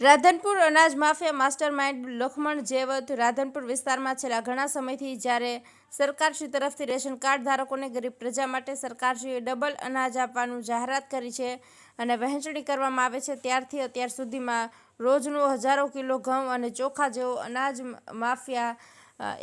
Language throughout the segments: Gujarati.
રાધનપુર અનાજ mafia master mind Lakhman Jevat Radhanpur વિસ્તારમાં છેલ્લા ઘણા સમયથી જ્યારે સરકારશ્રી તરફથી રેશન કાર્ડ ધારકોને ગરીબ પ્રજા માટે સરકારશ્રીએ ડબલ અનાજ આપવાનું જાહેરાત કરી છે અને વહેંચણી કરવામાં આવે છે, ત્યારથી અત્યાર સુધીમાં રોજનો હજારો કિલો ઘઉં અને ચોખા જેવો અનાજ માફિયા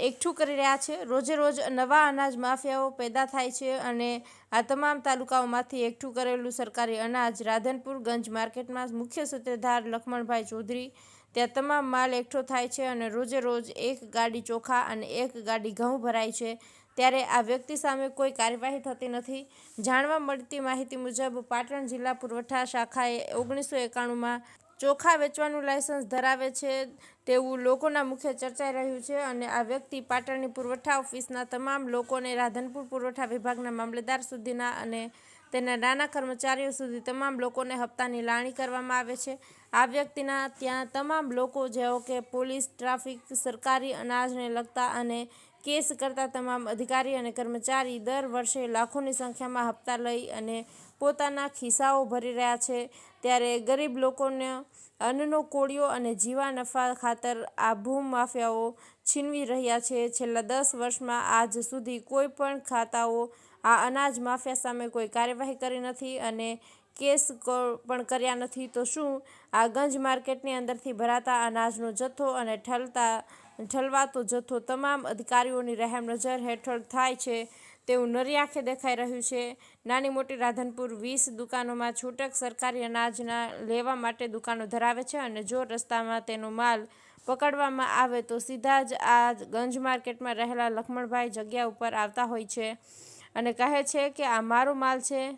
એકઠું કરી રહ્યા છે। રોજે રોજ નવા અનાજ માફિયાઓ પેદા થાય છે અને આ તમામ તાલુકાઓમાંથી એકઠું કરેલું સરકારી અનાજ રાધનપુર ગંજ માર્કેટમાં મુખ્ય સૂત્રધાર લખમણભાઈ ચૌધરી ત્યાં તમામ માલ એકઠો થાય છે અને રોજે રોજ એક ગાડી ચોખા અને એક ગાડી ઘઉં ભરાય છે, ત્યારે આ વ્યક્તિ સામે કોઈ કાર્યવાહી થતી નથી। જાણવા મળતી માહિતી મુજબ પાટણ જિલ્લા પુરવઠા શાખાએ 1991માં ચોખા વેચવાનું લાયસન્સ ધરાવે છે તેવું લોકોના મુખે ચર્ચાઈ રહ્યું છે અને આ વ્યક્તિ પાટણની પુરવઠા ઓફિસના તમામ લોકોને રાધનપુર પુરવઠા વિભાગના મામલેદાર સુધીના અને તેના નાના કર્મચારીઓ સુધી તમામ લોકોને હપ્તાની લાવણી કરવામાં આવે છે। આ વ્યક્તિના ત્યાં તમામ લોકો જેઓ કે પોલીસ, ટ્રાફિક, સરકારી અનાજને લગતા અને કેસ કરતા તમામ અધિકારી અને કર્મચારી દર વર્ષે લાખોની સંખ્યામાં હપ્તા લઈ અને પોતાના ખિસ્સાઓ ભરી રહ્યા છે, ત્યારે ગરીબ લોકોને અન્નનો કોળિયો અને જીવા નફા ખાતર આ ભૂમ માફિયાઓ છીનવી રહ્યા છે। છેલ્લા 10 વર્ષમાં આજ સુધી કોઈ પણ ખાતાઓ આ અનાજ માફિયા સામે કોઈ કાર્યવાહી કરી નથી અને કેસ પણ કર્યા નથી, તો શું આ ગંજ માર્કેટની અંદરથી ભરાતા અનાજનો જથ્થો અને ઠલવાતો જથ્થો તમામ અધિકારીઓની રહેમ નજર હેઠળ થાય છે તેવું નરી આંખે દેખાઈ રહ્યું છે। નાની મોટી રાધનપુર 20 દુકાનોમાં છૂટક સરકારી અનાજના લેવા માટે દુકાનો ધરાવે છે અને જો રસ્તામાં તેનો માલ પકડવામાં આવે તો સીધા જ આ ગંજ માર્કેટમાં રહેલા લખમણભાઈ જગ્યા ઉપર આવતા હોય છે અને કહે છે કે આ મારો માલ છે,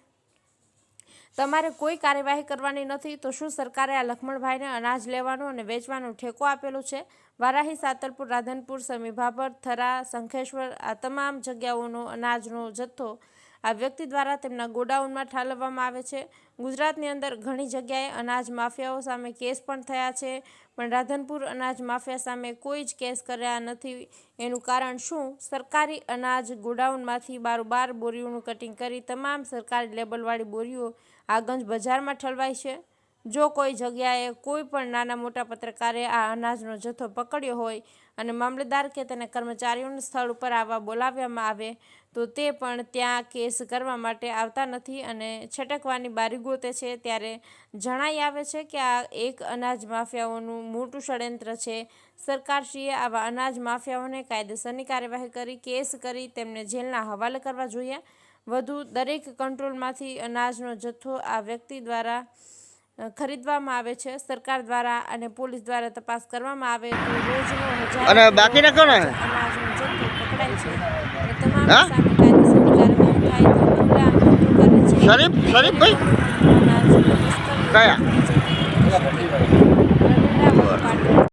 તમારે કોઈ કાર્યવાહી કરવાની નથી, તો શું સરકારે આ લખમણભાઈને અનાજ લેવાનો અને વેચવાનો ઠેકો આપેલો છે? વારાહી, સાતલપુર, રાધનપુર, સમી ભાભર, થરા, શંખેશ્વર આ તમામ જગ્યાઓનો અનાજનો જથ્થો આ વ્યક્તિ દ્વારા તેમના ગોડાઉનમાં ઠાલવવામાં આવે છે। ગુજરાતની અંદર ઘણી જગ્યાએ અનાજ માફિયાઓ સામે કેસ પણ થયા છે, પણ રાધનપુર અનાજ માફિયા સામે કોઈ જ કેસ કર્યા નથી। એનું કારણ શું? સરકારી અનાજ ગોડાઉનમાંથી બારોબાર બોરીઓનું કટિંગ કરી તમામ સરકારી લેબલવાળી બોરીઓ આ ગંજ બજારમાં ઠલવાય છે। જો કોઈ જગ્યાએ કોઈ પણ નાના મોટા પત્રકારે આ અનાજનો જથ્થો પકડ્યો હોય અને મામલેદાર કે તેના કર્મચારીઓને સ્થળ ઉપર આવવા બોલાવવામાં આવે તો તે પણ ત્યાં કેસ કરવા માટે આવતા નથી અને છટકવાની બારી ગોતે છે, ત્યારે જણાઈ આવે છે કે આ એક અનાજ માફિયાઓનું મોટું ષડયંત્ર છે। સરકારશ્રીએ આવા અનાજ માફિયાઓને કાયદેસરની કાર્યવાહી કરી કેસ કરી તેમને જેલના હવાલે કરવા જોઈએ। વધુ દરેક કંટ્રોલમાંથી અનાજનો જથ્થો આ વ્યક્તિ દ્વારા ખરીદવામાં આવે છે, સરકાર દ્વારા અને પોલીસ દ્વારા તપાસ કરવામાં આવે તો રોજનો હજારો બાકી અનાજનો જથ્થો પકડાય છે અને તમામ સામે કાયદેસરની કાર્યવાહી થાય તો ખુલ્લા કરે છે।